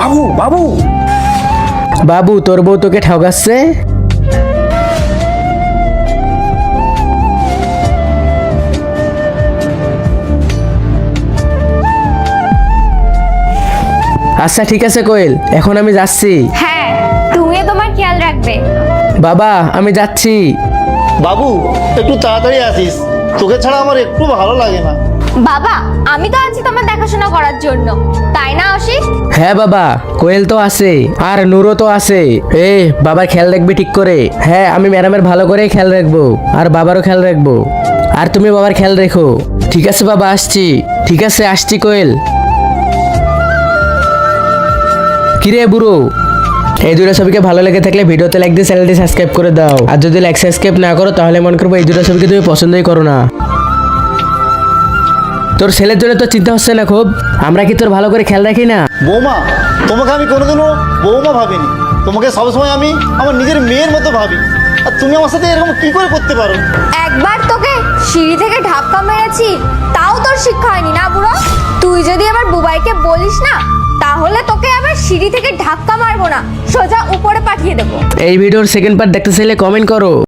বাবু বাবু বাবু তোর বউ তোকে ঠকাচ্ছে। আচ্ছা ঠিক আছে কোয়েল, এখন আমি যাচ্ছি। হ্যাঁ, তুমিও তোমার খেয়াল রাখবে। বাবা আমি যাচ্ছি। বাবু একটু তাড়াতাড়ি আসিস, তোকে ছাড়া আমার একটু ভালো লাগে না। বাবা, আমি তো আছি তোমার দেখাশোনা করার জন্য, তাই না অসিত? হ্যাঁ বাবা, কোয়েল তো আছে আর নুরো তো আছে। বাবার খেয়াল রাখবি ঠিক করে। হ্যাঁ আমি ম্যাডামের ভালো করে খেয়াল রাখবো আর বাবারও খেয়াল রাখবো। আর তুমি বাবার খেয়াল রেখো। ঠিক আছে বাবা, আসছি। ঠিক আছে আসছি কোয়েল। কিরে বুড়ো, এই দুটো ছবিকে ভালো লেগে থাকলে ভিডিওতে লাইক দিয়ে চ্যানেলটি সাবস্ক্রাইব করে দাও। আর যদি লাইক সাবস্ক্রাইব না করো তাহলে মনে করবো এই দুটো ছবিকে তুমি পছন্দই করো না। তোর ছেলের জন্য তো চিন্তা হচ্ছে না খুব? আমরা কি তোর ভালো করে খেয়াল রাখি না? বৌমা, তোমাকে আমি কোনোদিনও বৌমা ভাবিনি, তোমাকে সবসময় আমি আমার নিজের মেয়ের মতো ভাবি। আর তুমি আমার সাথে এরকম কি করে করতে পারো? একবার তোকে সিঁড়ি থেকে ধাক্কা মেরেছি, তাও তোর শিক্ষা হয়নি না বুড়ো? তুই যদি আবার বুবাইকে বলিস না, তাহলে তোকে আবার সিঁড়ি থেকে ধাক্কা মারবো না, সোজা উপরে পাঠিয়ে দেবো। এই ভিডিওর সেকেন্ড পার্ট দেখতে চাইলে কমেন্ট করো।